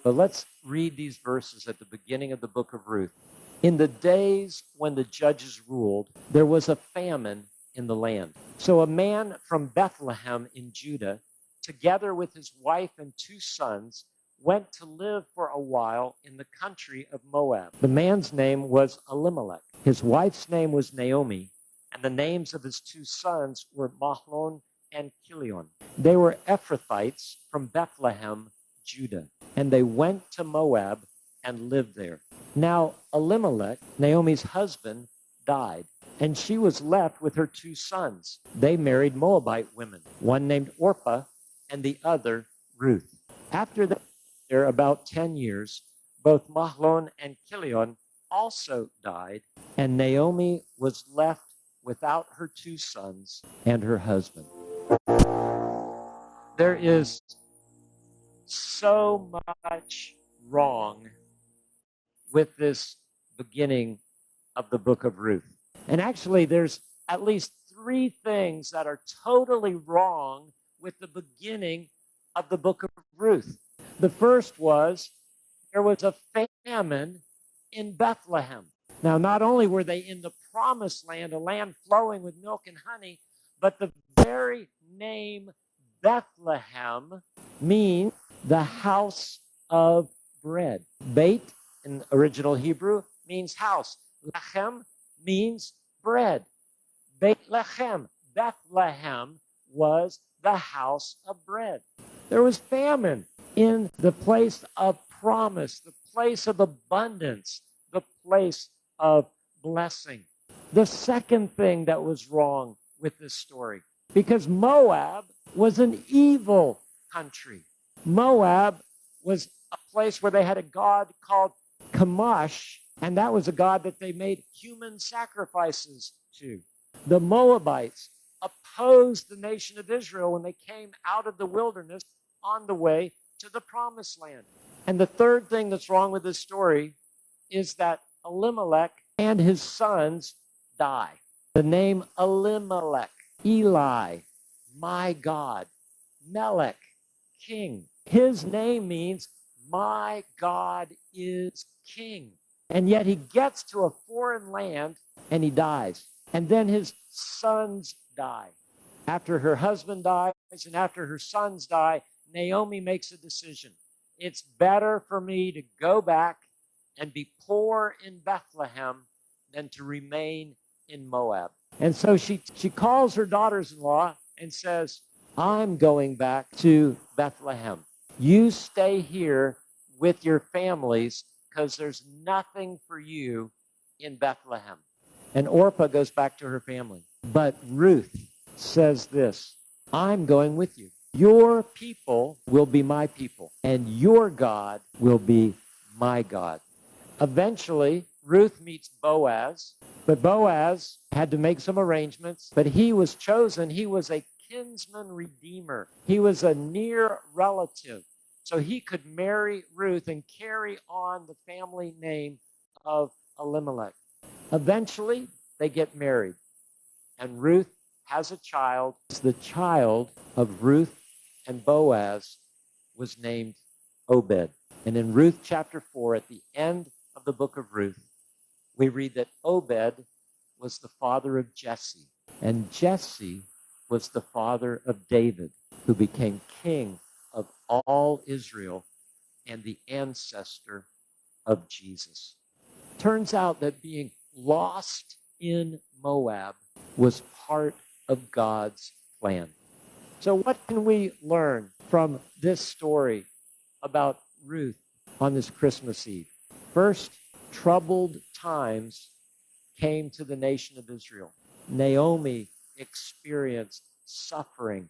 But let's read these verses at the beginning of the book of Ruth. In the days when the judges ruled, there was a famine in the land. So a man from Bethlehem in Judah, together with his wife and 2 sons, went to live for a while in the country of Moab. The man's name was Elimelech. His wife's name was Naomi, and the names of his 2 sons were Mahlon and Chilion. They were Ephrathites from Bethlehem, Judah, and they went to Moab and lived there. Now Elimelech, Naomi's husband, died, and she was left with her 2 sons. They married Moabite women, one named Orpah and the other Ruth. After that, there about 10 years, both Mahlon and Chilion also died, and Naomi was left without her 2 sons and her husband. There is so much wrong with this beginning of the book of Ruth. And actually, there's at least 3 things that are totally wrong with the beginning of the book of Ruth. The first was there was a famine in Bethlehem. Now, not only were they in the promised land, a land flowing with milk and honey, but the very name Bethlehem means the house of bread. Beit in original Hebrew means house. Lechem means bread. Bethlehem, Bethlehem was the house of bread. There was famine in the place of promise, the place of abundance, the place of blessing. The second thing that was wrong with this story, because Moab was an evil country. Moab was a place where they had a god called Chemosh, and that was a god that they made human sacrifices to. The Moabites opposed the nation of Israel when they came out of the wilderness on the way to the promised land. And the third thing that's wrong with this story is that Elimelech and his sons die. The name Elimelech, Eli, my God, Melech, king. His name means my God is king. And yet he gets to a foreign land and he dies. And then his sons die. After her husband dies and after her sons die, Naomi makes a decision. It's better for me to go back and be poor in Bethlehem than to remain in Moab. And so she calls her daughters-in-law and says, I'm going back to Bethlehem. You stay here with your families because there's nothing for you in Bethlehem. And Orpah goes back to her family. But Ruth says this, I'm going with you. Your people will be my people, and your God will be my God. Eventually, Ruth meets Boaz, but Boaz had to make some arrangements, but he was chosen. He was a kinsman redeemer. He was a near relative, so he could marry Ruth and carry on the family name of Elimelech. Eventually, they get married, and Ruth has a child. The child of Ruth and Boaz was named Obed. And in Ruth chapter 4, at the end of the book of Ruth, we read that Obed was the father of Jesse, and Jesse was the father of David, who became king of all Israel and the ancestor of Jesus. Turns out that being lost in Moab was part of God's plan. So what can we learn from this story about Ruth on this Christmas Eve? First, troubled times came to the nation of Israel. Naomi experienced suffering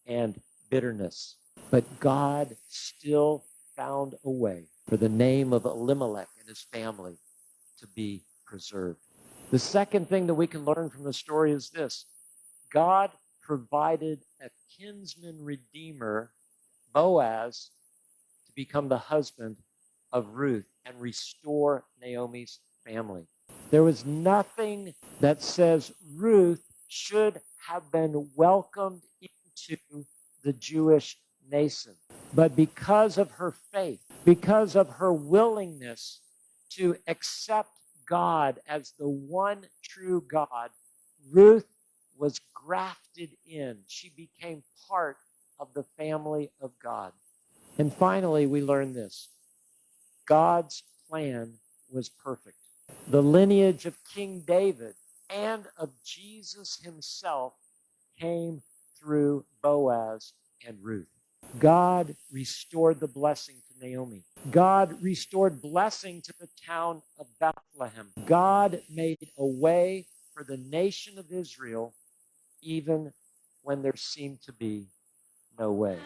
and bitterness, but God still found a way for the name of Elimelech and his family to be preserved. The second thing that we can learn from the story is this: God provided a kinsman redeemer, Boaz, to become the husband of Ruth and restore Naomi's family. There was nothing that says Ruth should have been welcomed into the Jewish nation. But because of her faith, Because of her willingness to accept God as the one true God, Ruth was grafted in. She became part of the family of God. And finally, we learn this: God's plan was perfect. The lineage of King David and of Jesus himself came through Boaz and Ruth. God restored the blessing to Naomi. God restored blessing to the town of Bethlehem. God made a way for the nation of Israel even when there seemed to be no way.